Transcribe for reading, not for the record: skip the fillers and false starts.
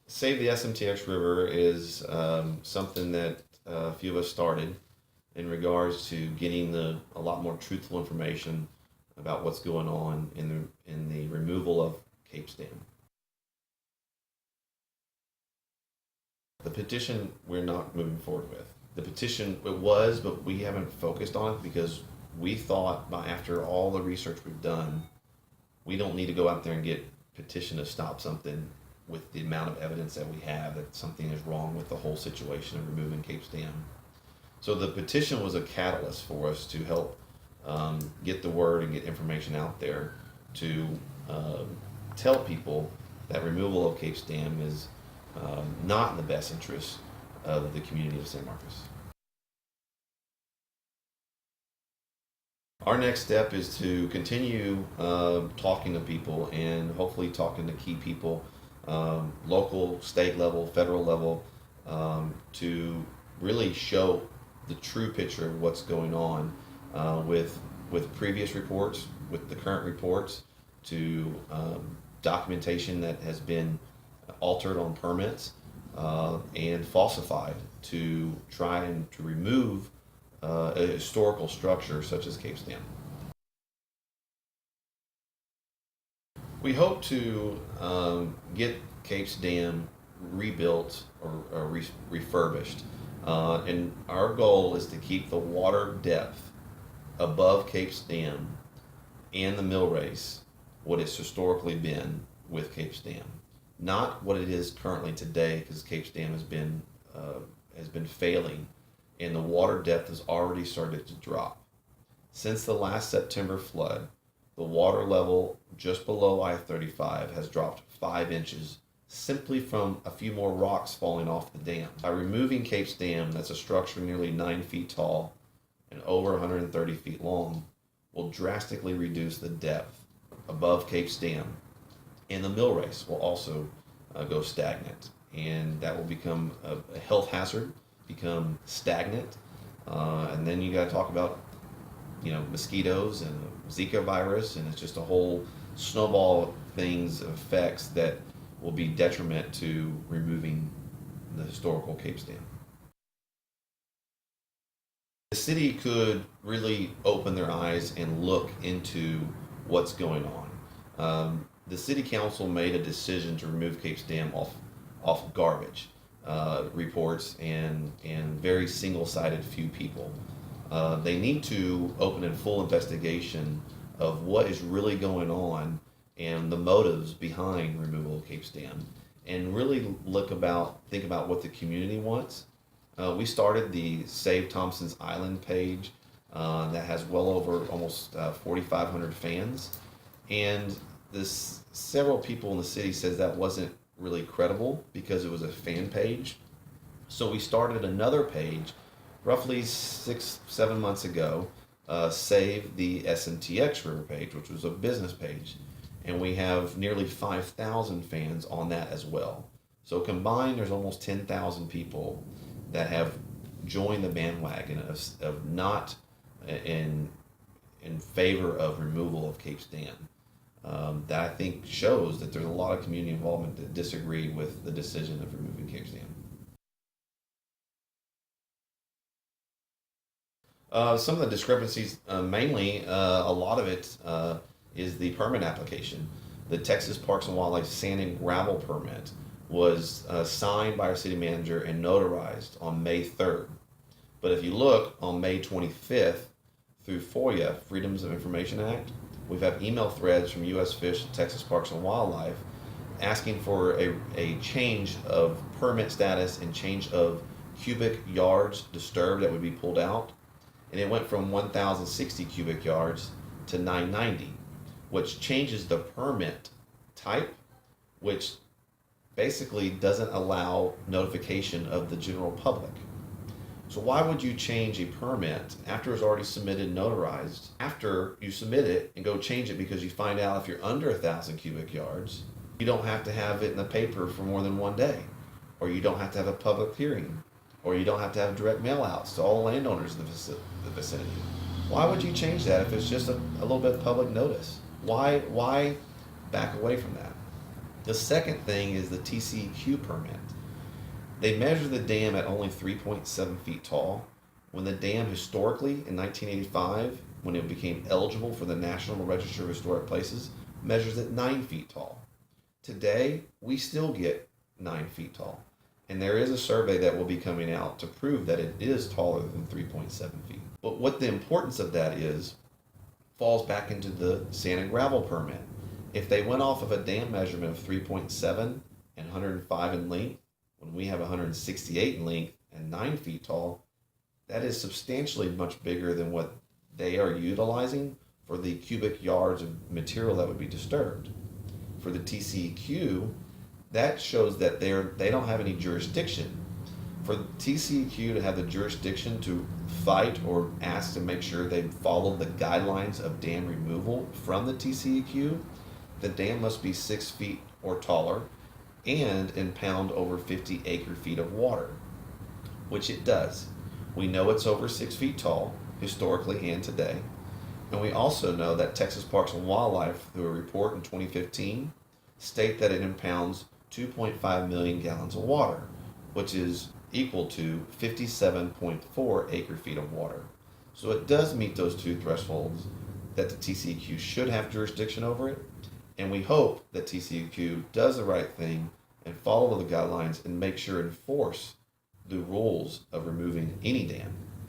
Save the SMTX River is something that a few of us started in regards to getting a lot more truthful information about what's going on in the removal of Cape Stam. The petition we're not moving forward with. The petition it was, but we haven't focused on it because we thought after all the research we've done, we don't need to go out there and get petition to stop something with the amount of evidence that we have that something is wrong with the whole situation of removing Cape Stam. So the petition was a catalyst for us to help get the word and get information out there to tell people that removal of Cape Stam is not in the best interest of the community of San Marcos. Our next step is to continue talking to people and hopefully talking to key people, local, state level, federal level, to really show the true picture of what's going on with previous reports, with the current reports, to documentation that has been altered on permits and falsified to try and to remove a historical structure such as Cape Stam. We hope to get Cape Stam rebuilt or refurbished, and our goal is to keep the water depth above Cape Stam and the mill race what it's historically been with Cape Stam, not what it is currently today, because Cape Stam has been failing, and the water depth has already started to drop. Since the last September flood, the water level just below I-35 has dropped 5 inches simply from a few more rocks falling off the dam. By removing Cape Stam, that's a structure nearly 9 feet tall and over 130 feet long, will drastically reduce the depth above Cape Stam, and the mill race will also go stagnant, and that will become a health hazard, become stagnant, and then you got to talk about mosquitoes and Zika virus, and it's just a whole snowball things effects that will be detriment to removing the historical Cape Stam. The city could really open their eyes and look into what's going on. The city council made a decision to remove Cape Stam off garbage reports and very single-sided few people. They need to open a full investigation of what is really going on and the motives behind removal of Cape Stam, and really think about what the community wants. We started the Save Thompson's Island page that has well over almost 4,500 fans, and several people in the city says that wasn't really credible because it was a fan page. So we started another page roughly 6-7 months ago, Save the SMTX River page, which was a business page, and we have nearly 5,000 fans on that as well. So combined, there's almost 10,000 people that have joined the bandwagon of not in favor of removal of Cape Stam. That I think shows that there's a lot of community involvement that disagree with the decision of removing Cape Stam. Some of the discrepancies, mainly a lot of it is the permit application. The Texas Parks and Wildlife Sand and Gravel permit was signed by our city manager and notarized on May 3rd. But if you look on May 25th through FOIA, Freedoms of Information Act, we've had email threads from U.S. Fish and Texas Parks and Wildlife asking for a change of permit status and change of cubic yards disturbed that would be pulled out. And it went from 1,060 cubic yards to 990, which changes the permit type, which basically doesn't allow notification of the general public. So why would you change a permit after it's already submitted and notarized, after you submit it, and go change it because you find out if you're under 1,000 cubic yards, you don't have to have it in the paper for more than 1 day, or you don't have to have a public hearing, or you don't have to have direct mail outs to all landowners in the vicinity. Why would you change that if it's just a little bit of public notice? Why back away from that? The second thing is the TCEQ permit. They measure the dam at only 3.7 feet tall, when the dam historically in 1985, when it became eligible for the National Register of Historic Places, measures at 9 feet tall. Today, we still get 9 feet tall. And there is a survey that will be coming out to prove that it is taller than 3.7 feet. But what the importance of that is falls back into the sand and gravel permit. If they went off of a dam measurement of 3.7 and 105 in length, when we have 168 in length and 9 feet tall, that is substantially much bigger than what they are utilizing for the cubic yards of material that would be disturbed. For the TCEQ, that shows that they don't have any jurisdiction. For the TCEQ to have the jurisdiction to fight or ask to make sure they follow the guidelines of dam removal from the TCEQ, the dam must be 6 feet or taller and impound over 50 acre-feet of water, which it does. We know it's over 6 feet tall, historically and today. And we also know that Texas Parks and Wildlife, through a report in 2015, state that it impounds 2.5 million gallons of water, which is equal to 57.4 acre-feet of water. So it does meet those two thresholds that the TCEQ should have jurisdiction over it, and we hope that TCEQ does the right thing and follow the guidelines and make sure and enforce the rules of removing any dam.